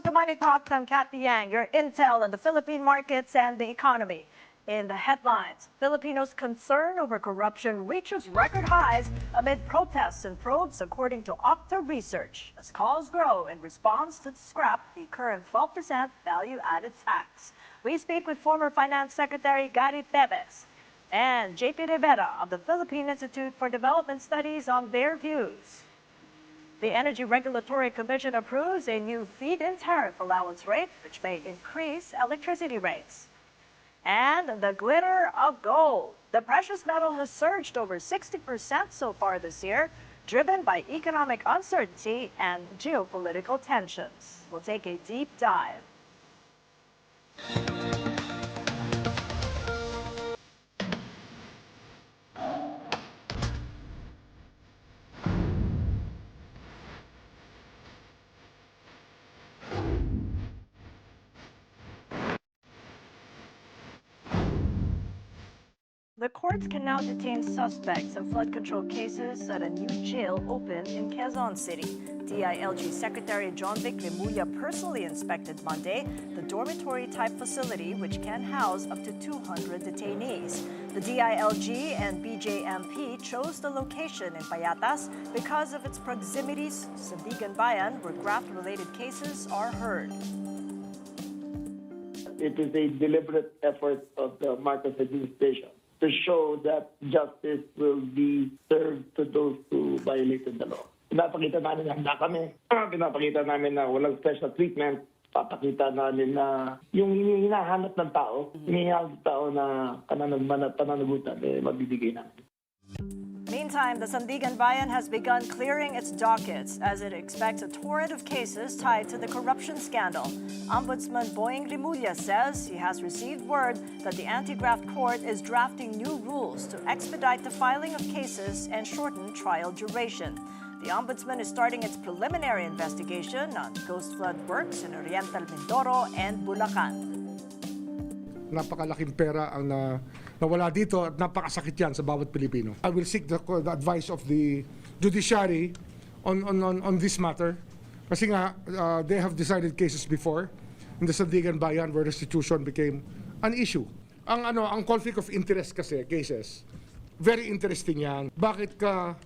to Money Talks. I'm Cathy Yang, your intel on the Philippine markets and the economy. In the headlines, Filipinos' concern over corruption reaches record highs amid protests and probes, according to Okta research, as calls grow in response to scrap the current 12% value-added tax. We speak with former Finance Secretary Gary Tebes and JP Rivera of the Philippine Institute for Development Studies on their views. The Energy Regulatory Commission approves a new feed-in tariff allowance rate, which may increase electricity rates. And the glitter of gold. The precious metal has surged over 60% so far this year, driven by economic uncertainty and geopolitical tensions. We'll take a deep dive. The courts can now detain suspects in flood control cases at a new jail opened in Quezon City. DILG Secretary John Vic Remulla personally inspected Monday the dormitory-type facility, which can house up to 200 detainees. The DILG and BJMP chose the location in Payatas because of its proximity to Sandigan Bayan, where graft-related cases are heard. It is a deliberate effort of the Marcos administration to show that justice will be served to those who violated the law. Pinapakita namin na handa kami. Pinapakita namin na walang special treatment. Papakita namin na yung hinahanap ng tao, hinihanap ng tao na pananagutan, mabibigay namin. Meantime, the Sandigan Bayan has begun clearing its dockets as it expects a torrent of cases tied to the corruption scandal. Ombudsman Boying Remulla says he has received word that the anti-graft court is drafting new rules to expedite the filing of cases and shorten trial duration. The Ombudsman is starting its preliminary investigation on ghost flood works in Oriental Mindoro and Bulacan. Napakalaking pera ang nawala dito at napakasakit yan sa bawat Pilipino. I will seek the advice of the judiciary on this matter. Kasi nga, they have decided cases before in the Sandigan Bayan where restitution became an issue. Ang conflict of interest kasi, cases, very interesting yan. Bakit ka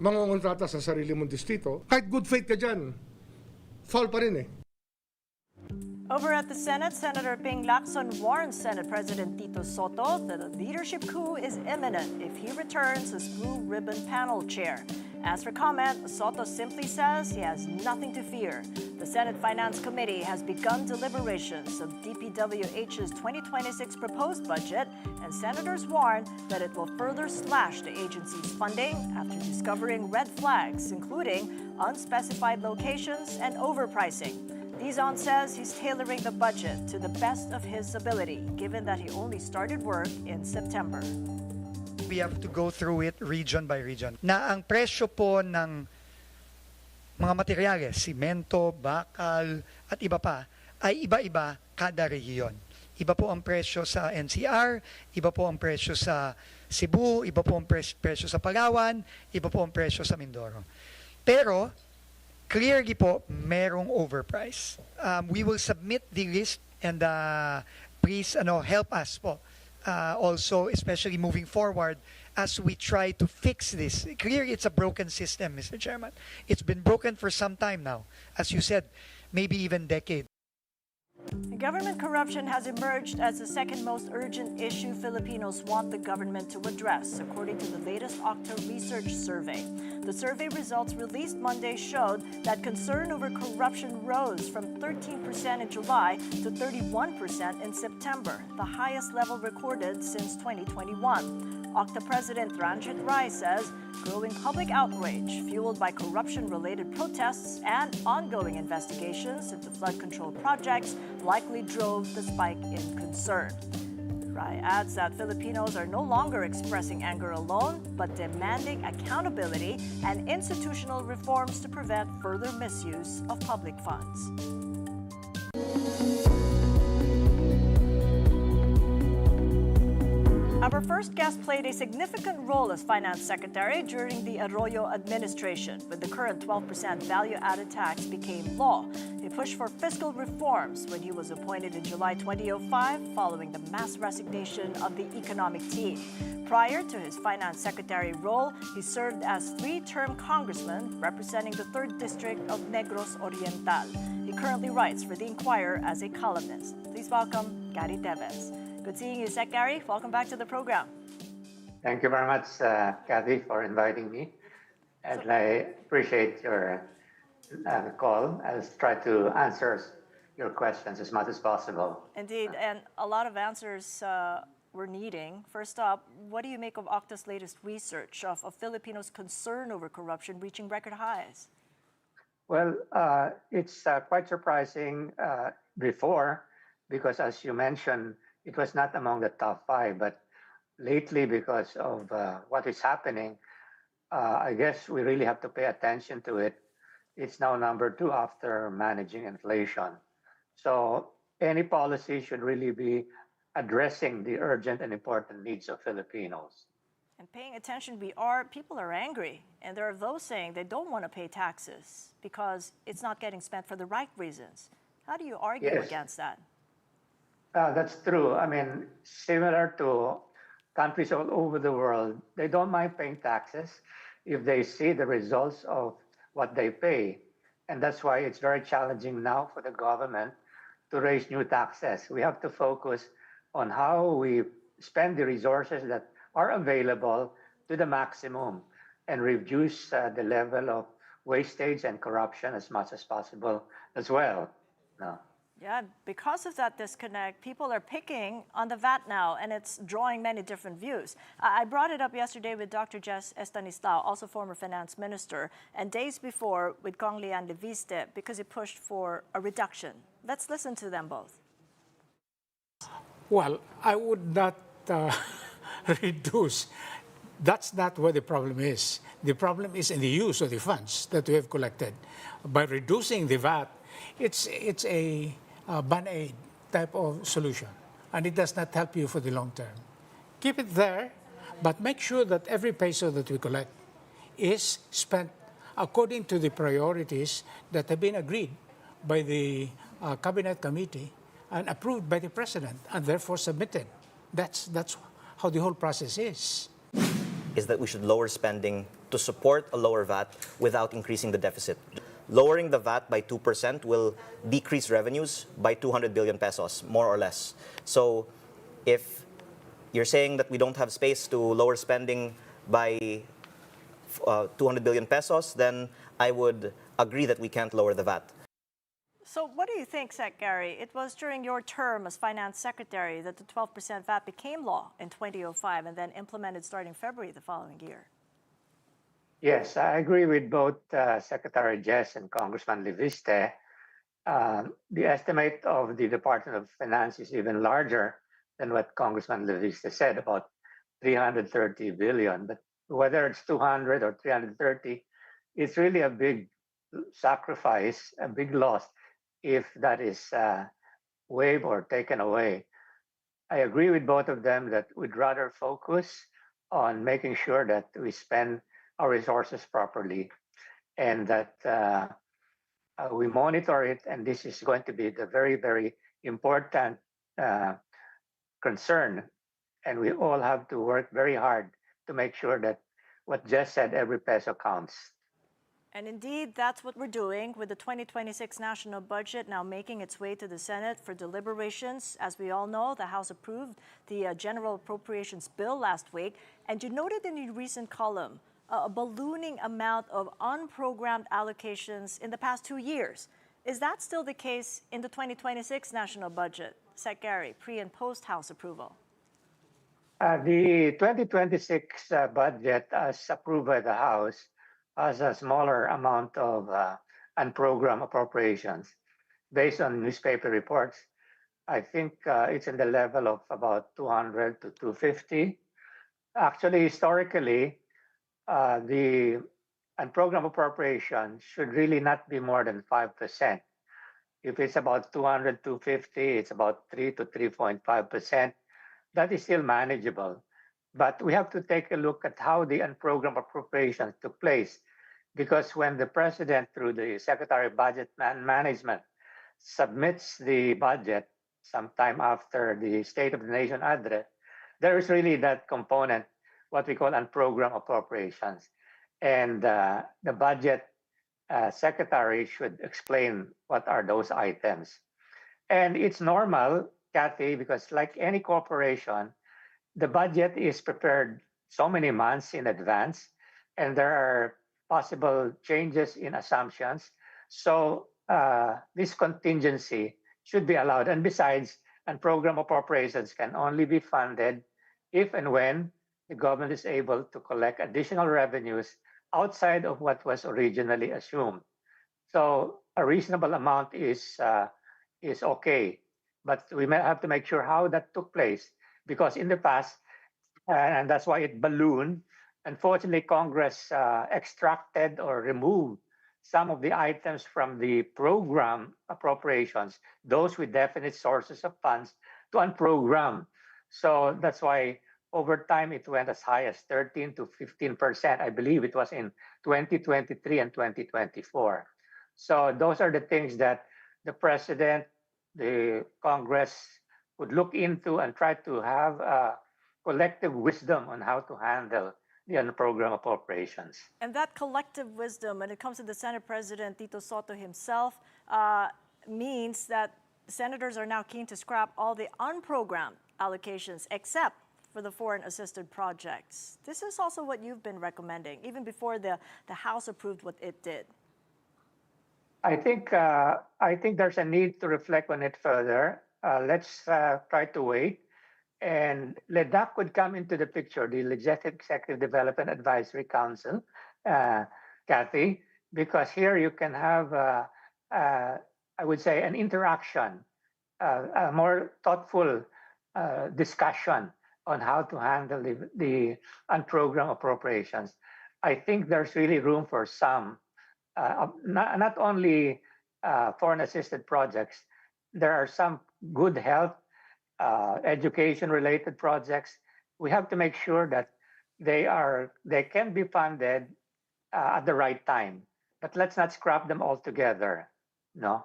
mangongontrata sa sarili mong distrito? Kahit good faith ka dyan, foul pa rin eh. Over at the Senate, Senator Ping Lacson warns Senate President Tito Soto that a leadership coup is imminent if he returns as Blue Ribbon Panel Chair. As for comment, Soto simply says he has nothing to fear. The Senate Finance Committee has begun deliberations of DPWH's 2026 proposed budget, and senators warn that it will further slash the agency's funding after discovering red flags, including unspecified locations and overpricing. Dizon says he's tailoring the budget to the best of his ability, given that he only started work in September. We have to go through it region by region. Na ang presyo po ng mga materyales, simento, bakal, at iba pa, ay iba-iba kada rehiyon. Iba po ang presyo sa NCR, iba po ang presyo sa Cebu, iba po ang presyo sa Palawan, iba po ang presyo sa Mindoro. Pero, clearly po, merong overprice. We will submit the list and please help us po. Also, especially moving forward as we try to fix this. Clearly, it's a broken system, Mr. Chairman. It's been broken for some time now. As you said, maybe even decades. Government corruption has emerged as the second most urgent issue Filipinos want the government to address, according to the latest Okta research survey. The survey results released Monday showed that concern over corruption rose from 13% in July to 31% in September, the highest level recorded since 2021. Okta President Ranjit Rai says growing public outrage fueled by corruption-related protests and ongoing investigations into flood control projects likely drove the spike in concern. Rai adds that Filipinos are no longer expressing anger alone, but demanding accountability and institutional reforms to prevent further misuse of public funds. Our first guest played a significant role as finance secretary during the Arroyo administration, when the current 12% value-added tax became law. He pushed for fiscal reforms when he was appointed in July 2005, following the mass resignation of the economic team. Prior to his finance secretary role, he served as three-term congressman representing the 3rd District of Negros Oriental. He currently writes for The Inquirer as a columnist. Please welcome Gary Tevez. Good seeing you, Sec Gary. Welcome back to the program. Thank you very much, Cathy, for inviting me. And I appreciate your call. I'll try to answer your questions as much as possible. Indeed, and a lot of answers we're needing. First up, what do you make of Octa's latest research of Filipinos' concern over corruption reaching record highs? Well, it's quite surprising before, because as you mentioned, it was not among the top 5, but lately, because of what is happening, I guess we really have to pay attention to it. It's now number 2 after managing inflation. So any policy should really be addressing the urgent and important needs of Filipinos. And paying attention, people are angry. And there are those saying they don't want to pay taxes because it's not getting spent for the right reasons. How do you argue against that? That's true. I mean, similar to countries all over the world, they don't mind paying taxes if they see the results of what they pay. And that's why it's very challenging now for the government to raise new taxes. We have to focus on how we spend the resources that are available to the maximum and reduce the level of wastage and corruption as much as possible as well. No. Yeah, because of that disconnect, people are picking on the VAT now, and it's drawing many different views. I brought it up yesterday with Dr. Jess Estanislao, also former finance minister, and days before with Kong Lian Leviste, because he pushed for a reduction. Let's listen to them both. Well, I would not reduce. That's not where the problem is. The problem is in the use of the funds that we have collected. By reducing the VAT, it's a Band-Aid type of solution, and it does not help you for the long term. Keep it there, but make sure that every peso that we collect is spent according to the priorities that have been agreed by the Cabinet Committee and approved by the President, and therefore submitted. That's how the whole process is. Is that we should lower spending to support a lower VAT without increasing the deficit. Lowering the VAT by 2% will decrease revenues by 200 billion pesos, more or less. So if you're saying that we don't have space to lower spending by 200 billion pesos, then I would agree that we can't lower the VAT. So what do you think, Sec Gary? It was during your term as finance secretary that the 12% VAT became law in 2005 and then implemented starting February the following year. Yes, I agree with both Secretary Jess and Congressman Leviste. The estimate of the Department of Finance is even larger than what Congressman Leviste said, about 330 billion. But whether it's 200 or 330, it's really a big sacrifice, a big loss if that is waived or taken away. I agree with both of them that we'd rather focus on making sure that we spend our resources properly and that we monitor it. And this is going to be the very, very important concern. And we all have to work very hard to make sure that what Jess said, every peso counts. And indeed, that's what we're doing with the 2026 national budget now making its way to the Senate for deliberations. As we all know, the House approved the General Appropriations Bill last week. And you noted in your recent column a ballooning amount of unprogrammed allocations in the past 2 years. Is that still the case in the 2026 national budget, Sec Gary, pre and post House approval? The 2026 budget, as approved by the House, has a smaller amount of unprogrammed appropriations. Based on newspaper reports, I think it's in the level of about 200 to 250. Actually, historically, the unprogrammed appropriation should really not be more than 5%. If it's about 200, 250, it's about 3 to 3.5%. That is still manageable. But we have to take a look at how the unprogrammed appropriations took place. Because when the president, through the Secretary of Budget and Management, submits the budget sometime after the State of the Nation address, there is really that component, what we call unprogrammed appropriations. And the budget secretary should explain what are those items. And it's normal, Cathy, because like any corporation, the budget is prepared so many months in advance, and there are possible changes in assumptions. So this contingency should be allowed. And besides, and program appropriations can only be funded if and when the government is able to collect additional revenues outside of what was originally assumed. So a reasonable amount is okay, but we may have to make sure how that took place, because in the past, and that's why it ballooned. Unfortunately, Congress extracted or removed some of the items from the program appropriations, those with definite sources of funds, to unprogram. So that's why over time it went as high as 13 to 15%. I believe it was in 2023 and 2024. So those are the things that the president, the Congress would look into and try to have collective wisdom on how to handle the unprogrammed appropriations. And that collective wisdom, when it comes to the Senate President, Tito Soto himself, means that senators are now keen to scrap all the unprogrammed allocations except for the foreign assisted projects. This is also what you've been recommending, even before the House approved what it did. I think there's a need to reflect on it further. Let's try to wait. And LEDAC would come into the picture, the Legislative Executive Development Advisory Council, Cathy, because here you can have, I would say, an interaction, a more thoughtful discussion on how to handle the unprogrammed appropriations. I think there's really room for some, not only foreign assisted projects, there are some good health, education-related projects. We have to make sure that they can be funded at the right time. But let's not scrap them altogether. No.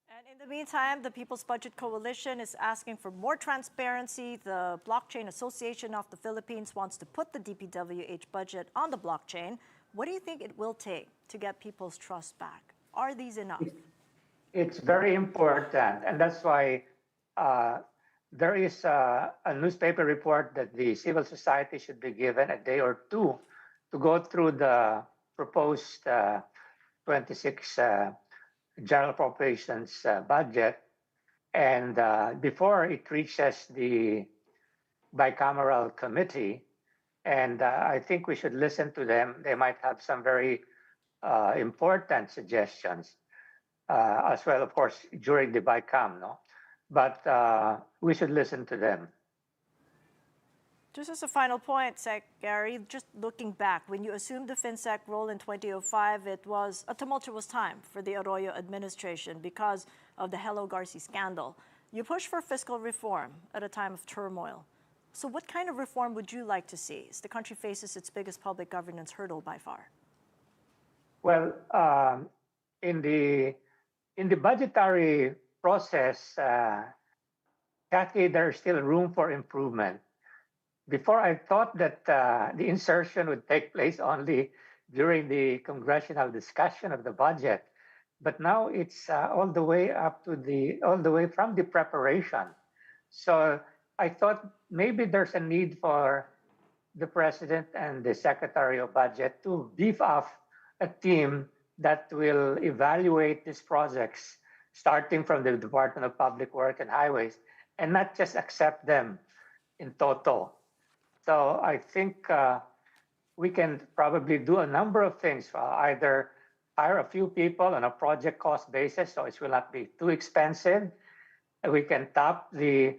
And in the meantime, the People's Budget Coalition is asking for more transparency. The Blockchain Association of the Philippines wants to put the DPWH budget on the blockchain. What do you think it will take to get people's trust back? Are these enough? It's very important, and that's why there is a newspaper report that the civil society should be given a day or two to go through the proposed 26 general appropriations budget, and before it reaches the bicameral committee. And I think we should listen to them. They might have some very important suggestions as well, of course, during the BICAM, no? But we should listen to them. Just as a final point, Sec Gary, just looking back, when you assumed the FinSec role in 2005, it was a tumultuous time for the Arroyo administration because of the Hello Garci scandal. You pushed for fiscal reform at a time of turmoil. So what kind of reform would you like to see as the country faces its biggest public governance hurdle by far? Well, in the budgetary process, Cathy, there's still room for improvement. Before, I thought that the insertion would take place only during the congressional discussion of the budget, but now it's all the way from the preparation. So I thought maybe there's a need for the president and the secretary of budget to beef up a team that will evaluate these projects, starting from the Department of Public Works and Highways, and not just accept them in toto. So I think we can probably do a number of things. Either hire a few people on a project cost basis, so it will not be too expensive. We can tap the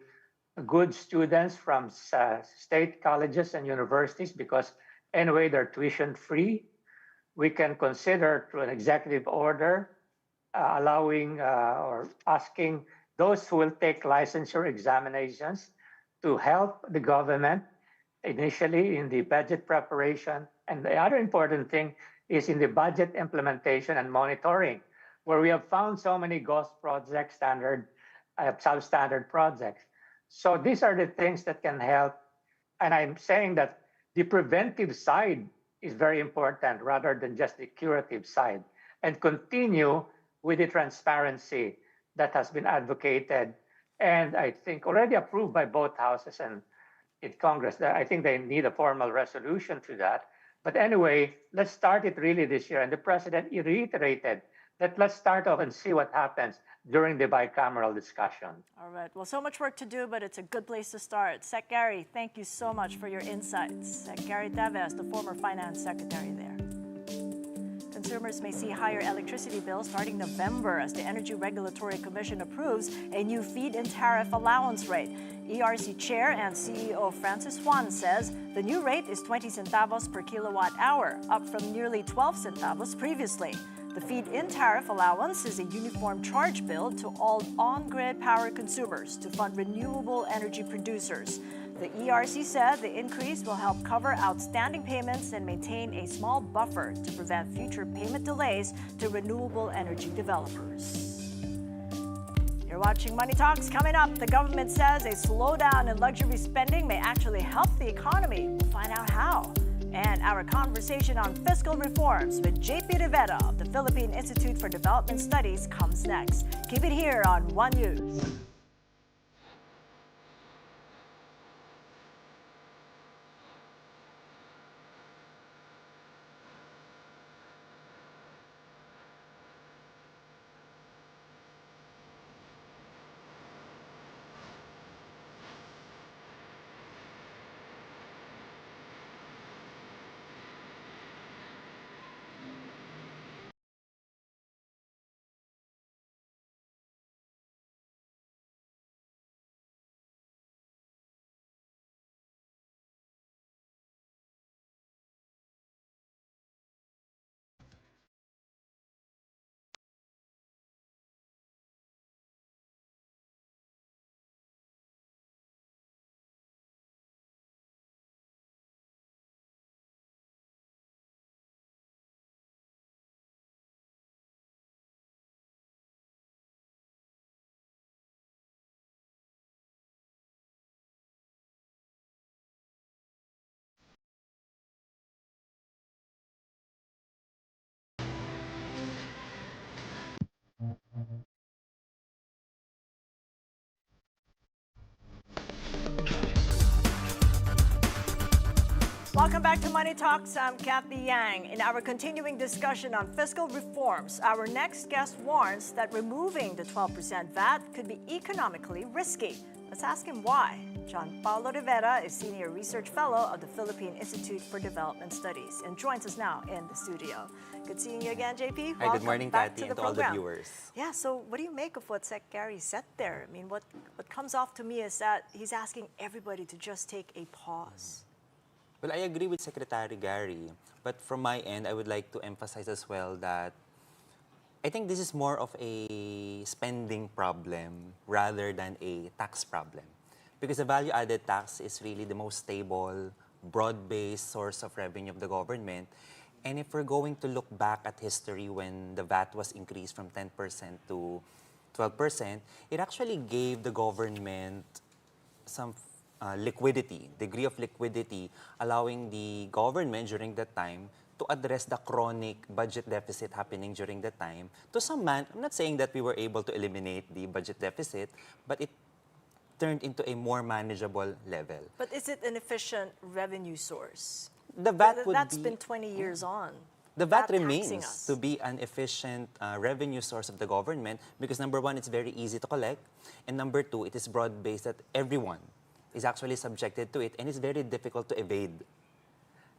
good students from state colleges and universities because anyway, they're tuition free. We can consider through an executive order allowing or asking those who will take licensure examinations to help the government initially in the budget preparation. And the other important thing is in the budget implementation and monitoring, where we have found so many ghost projects, substandard projects. So these are the things that can help. And I'm saying that the preventive side is very important rather than just the curative side, and continue with the transparency that has been advocated and I think already approved by both houses and in Congress. I think they need a formal resolution to that. But anyway, let's start it really this year. And the president reiterated that let's start off and see what happens during the bicameral discussion. All right. Well, so much work to do, but it's a good place to start. Sec Gary, thank you so much for your insights. Sec Gary Teves, the former finance secretary there. Consumers may see higher electricity bills starting November as the Energy Regulatory Commission approves a new feed-in tariff allowance rate. ERC Chair and CEO Francis Juan says the new rate is 20 centavos per kilowatt hour, up from nearly 12 centavos previously. The feed-in tariff allowance is a uniform charge bill to all on-grid power consumers to fund renewable energy producers. The ERC said the increase will help cover outstanding payments and maintain a small buffer to prevent future payment delays to renewable energy developers. You're watching Money Talks. Coming up, the government says a slowdown in luxury spending may actually help the economy. We'll find out how. And our conversation on fiscal reforms with JP Rivera of the Philippine Institute for Development Studies comes next. Keep it here on One News. Welcome back to Money Talks. I'm Cathy Yang. In our continuing discussion on fiscal reforms, our next guest warns that removing the 12% VAT could be economically risky. Let's ask him why. John Paulo Rivera is Senior Research Fellow of the Philippine Institute for Development Studies and joins us now in the studio. Good seeing you again, JP. Hi, good morning, back Cathy, to and the to all the program. viewers. Yeah, so what do you make of what Sec Gary said there? I mean, what comes off to me is that he's asking everybody to just take a pause. Well, I agree with Secretary Gary, but from my end, I would like to emphasize as well that I think this is more of a spending problem rather than a tax problem. Because the value-added tax is really the most stable, broad-based source of revenue of the government. And if we're going to look back at history when the VAT was increased from 10% to 12%, it actually gave the government some degree of liquidity, allowing the government during that time to address the chronic budget deficit happening during that time. I'm not saying that we were able to eliminate the budget deficit, but it turned into a more manageable level. But is it an efficient revenue source? The VAT That's been 20 years on. The VAT taxing remains us. to be an efficient revenue source of the government because number one, it's very easy to collect, and number two, it is broad-based that everyone is actually subjected to it, and it's very difficult to evade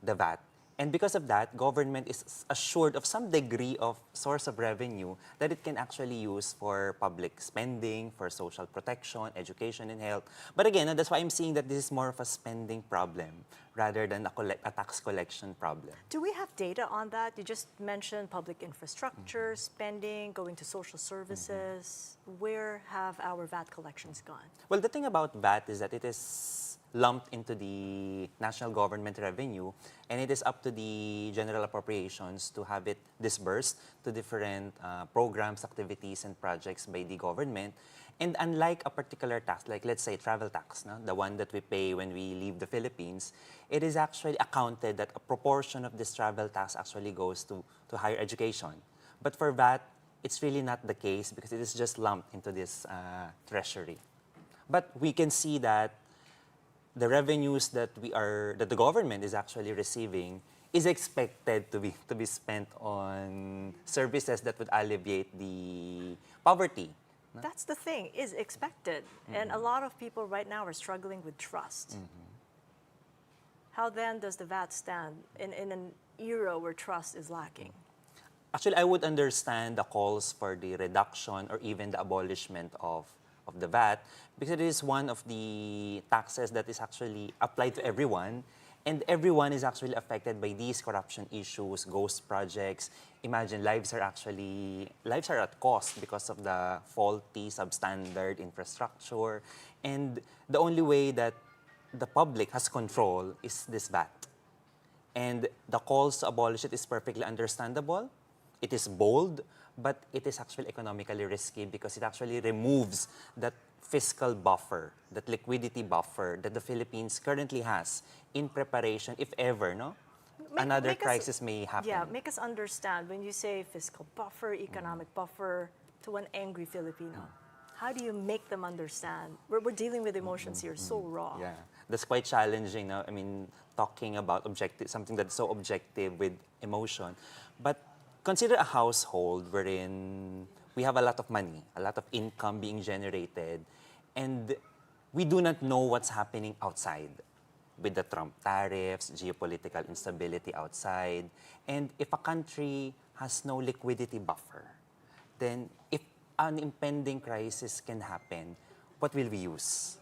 the VAT. And because of that, government is assured of some degree of source of revenue that it can actually use for public spending, for social protection, education, and health. But again, that's why I'm seeing that this is more of a spending problem rather than a tax collection problem. Do we have data on that? You just mentioned public infrastructure, spending, going to social services. Where have our VAT collections gone? Well, the thing about VAT is that it is lumped into the national government revenue, and it is up to the general appropriations to have it disbursed to different programs, activities, and projects by the government. And unlike a particular tax, like let's say travel tax, no? The one that we pay when we leave the Philippines, it is actually accounted that a proportion of this travel tax actually goes to higher education. But for VAT, it's really not the case because it is just lumped into this treasury. But we can see that the revenues that the government is actually receiving is expected to be spent on services that would alleviate the poverty. No? That's the thing, is expected. And a lot of people right now are struggling with trust. How then does the VAT stand in an era where trust is lacking? Actually, I would understand the calls for the reduction or even the abolishment of the VAT because it is one of the taxes that is actually applied to everyone, and everyone is actually affected by these corruption issues, ghost projects. Imagine lives are at cost because of the faulty, substandard infrastructure, and the only way that the public has control is this VAT. And the calls to abolish it is perfectly understandable. It is bold, but it is actually economically risky because it actually removes that fiscal buffer, that liquidity buffer that the Philippines currently has in preparation if ever, no? Another crisis may happen. Yeah, make us understand when you say fiscal buffer, economic buffer to an angry Filipino. How do you make them understand? We're dealing with emotions here, so raw. Yeah, that's quite challenging. No? I mean, talking about something that's so objective with emotion. But consider a household wherein we have a lot of money, a lot of income being generated, and we do not know what's happening outside with the Trump tariffs, geopolitical instability outside. And if a country has no liquidity buffer, then if an impending crisis can happen, what will we use?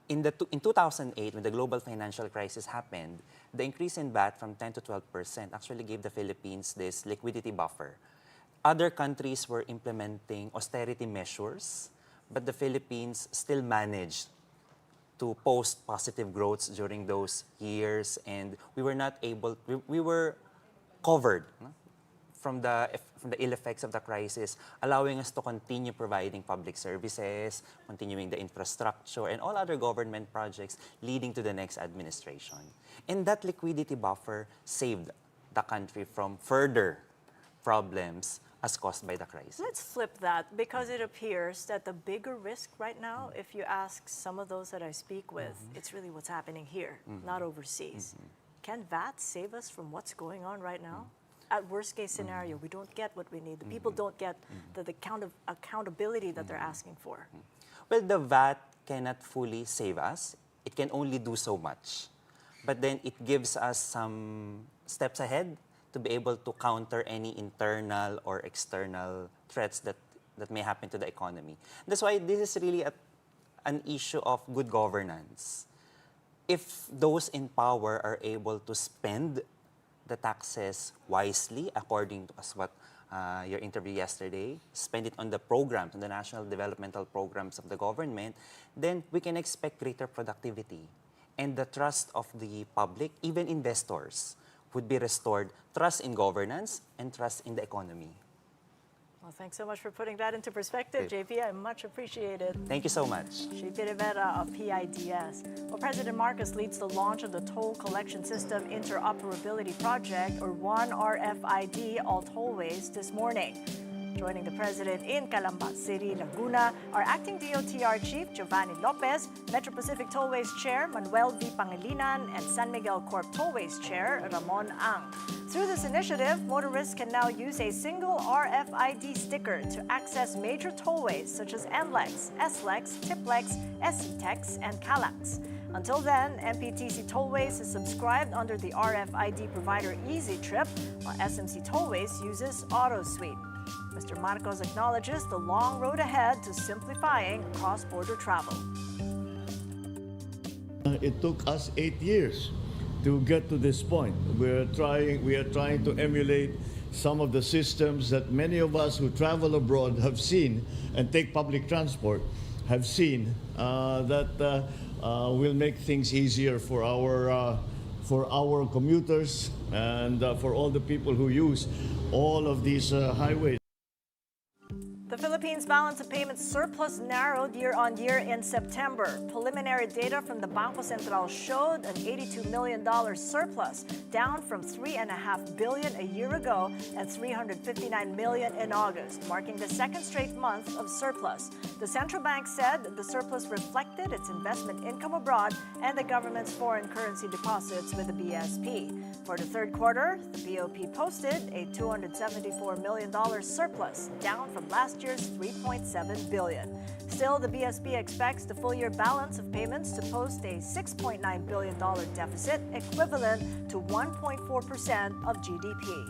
In 2008, when the global financial crisis happened, the increase in VAT from 10 to 12% actually gave the Philippines this liquidity buffer. Other countries were implementing austerity measures, but the Philippines still managed to post positive growth during those years, and we were not able, we were covered, no? from the ill effects of the crisis, allowing us to continue providing public services, continuing the infrastructure, and all other government projects leading to the next administration. And that liquidity buffer saved the country from further problems as caused by the crisis. Let's flip that, because it appears that the bigger risk right now, if you ask some of those that I speak with, it's really what's happening here, not overseas. Can VAT save us from what's going on right now? At worst case scenario, we don't get what we need. The people don't get the accountability that they're asking for. Well, the VAT cannot fully save us. It can only do so much. But then it gives us some steps ahead to be able to counter any internal or external threats that may happen to the economy. That's why this is really an issue of good governance. If those in power are able to spend the taxes wisely, according to what your interview yesterday, spend it on the programs, on the national developmental programs of the government, then we can expect greater productivity. And the trust of the public, even investors, would be restored. Trust in governance and trust in the economy. Well, thanks so much for putting that into perspective, JP. I much appreciate it. Thank you so much. JP Rivera of PIDS. Well, President Marcos leads the launch of the Toll Collection System Interoperability Project, or 1RFID, all tollways this morning. Joining the President in Calamba City, Laguna, are Acting DOTR Chief Giovanni Lopez, Metro Pacific Tollways Chair Manuel V. Pangilinan, and San Miguel Corp Tollways Chair Ramon Ang. Through this initiative, motorists can now use a single RFID sticker to access major tollways such as NLEX, SLEX, TIPLEX, SCTEX, and CALAX. Until then, MPTC Tollways is subscribed under the RFID provider EasyTrip, while SMC Tollways uses AutoSuite. Mr. Marcos acknowledges the long road ahead to simplifying cross-border travel. It took us 8 years to get to this point. We are trying to emulate some of the systems that many of us who travel abroad have seen and take public transport have seen that will make things easier for our commuters and for all the people who use all of these highways. The Philippines' balance of payments surplus narrowed year-on-year in September. Preliminary data from the Bangko Sentral showed an $82 million surplus, down from $3.5 billion a year ago and $359 million in August, marking the second straight month of surplus. The central bank said the surplus reflected its investment income abroad and the government's foreign currency deposits with the BSP. For the third quarter, the BOP posted a $274 million surplus, down from last year's $3.7 billion. Still, the BSP expects the full-year balance of payments to post a $6.9 billion deficit, equivalent to 1.4% of GDP.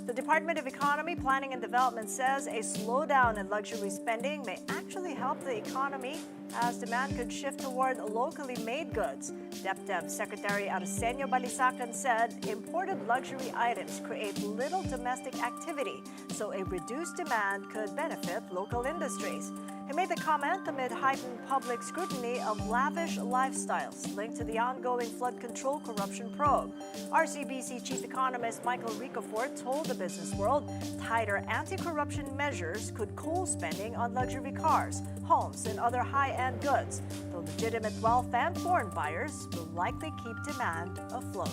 The Department of Economy, Planning and Development says a slowdown in luxury spending may actually help the economy as demand could shift toward locally made goods. DepDev Secretary Arsenio Balisacan said imported luxury items create little domestic activity, so a reduced demand could benefit local industries. He made the comment amid heightened public scrutiny of lavish lifestyles linked to the ongoing flood control corruption probe. RCBC Chief Economist Michael Ricafort told the business world tighter anti-corruption measures could cool spending on luxury cars, homes, and other high-end goods, though legitimate wealth and foreign buyers will likely keep demand afloat.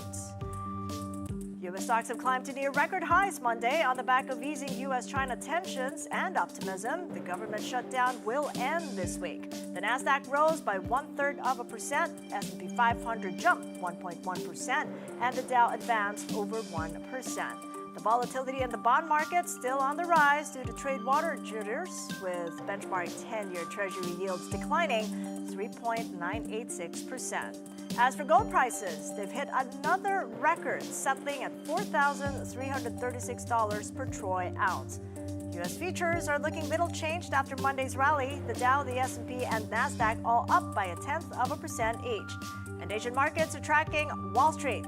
U.S. stocks have climbed to near record highs Monday on the back of easing U.S.-China tensions and optimism the government shutdown will end this week. The Nasdaq rose by 0.33%, S&P 500 jumped 1.1%, and the Dow advanced over 1%. The volatility in the bond market still on the rise due to trade water jitters, with benchmark 10-year Treasury yields declining 3.986%. As for gold prices, they've hit another record, settling at $4,336 per troy ounce. U.S. futures are looking little changed after Monday's rally. The Dow, the S&P, and Nasdaq all up by 0.1% each. And Asian markets are tracking Wall Street.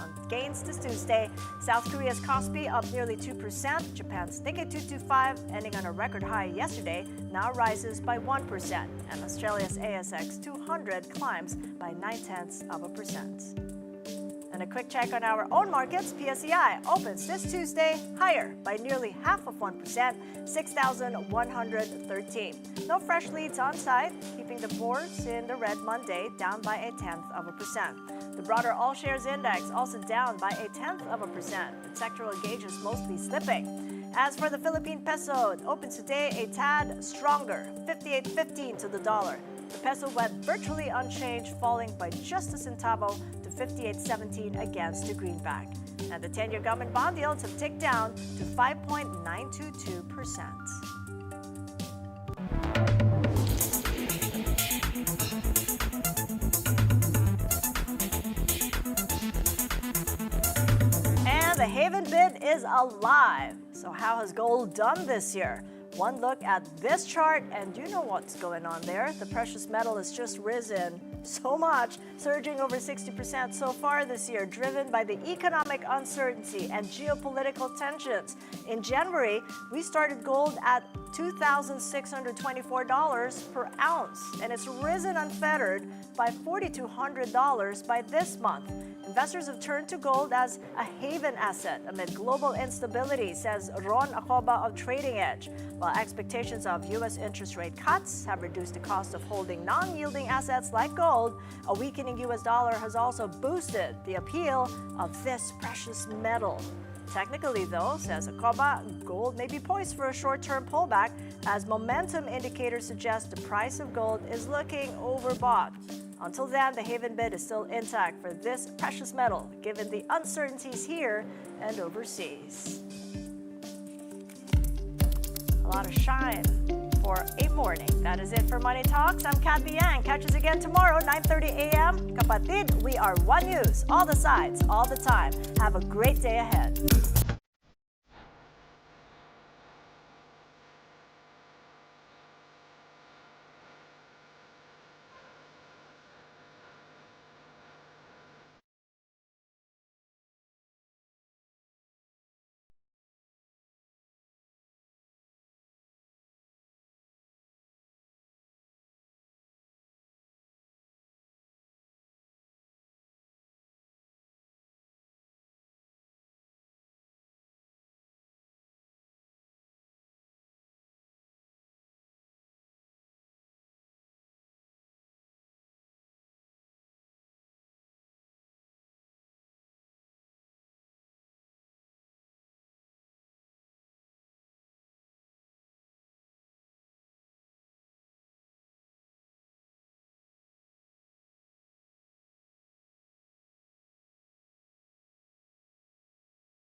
On gains this Tuesday, South Korea's Kospi up nearly 2%. Japan's Nikkei 225, ending on a record high yesterday, now rises by 1%. And Australia's ASX 200 climbs by 0.9%. And a quick check on our own markets. PSEI opens this Tuesday higher by nearly 0.5%, 6,113. No fresh leads on site, keeping the boards in the red Monday, down by 0.1%. The broader All Shares Index also down by 0.1%, with sectoral gauges mostly slipping. As for the Philippine peso, it opens today a tad stronger, 58.15 to the dollar. The peso went virtually unchanged, falling by just a centavo to 58.17 against the greenback. And the 10-year government bond yields have ticked down to 5.922%. And the Haven bid is alive. So how has gold done this year? One look at this chart and you know what's going on there. The precious metal has just risen so much, surging over 60% so far this year, driven by the economic uncertainty and geopolitical tensions. In January, we started gold at $2,624 per ounce, and it's risen unfettered by $4,200 by this month. Investors have turned to gold as a haven asset amid global instability, says Ron Acoba of Trading Edge. While expectations of U.S. interest rate cuts have reduced the cost of holding non-yielding assets like gold, a weakening U.S. dollar has also boosted the appeal of this precious metal. Technically, though, says Acoba, gold may be poised for a short-term pullback as momentum indicators suggest the price of gold is looking overbought. Until then, the Haven bid is still intact for this precious metal, given the uncertainties here and overseas. A lot of shine for a morning. That is it for Money Talks. I'm Cathy Yang. Catch us again tomorrow, 9:30 a.m. Kapatid, we are One News. All the sides, all the time. Have a great day ahead.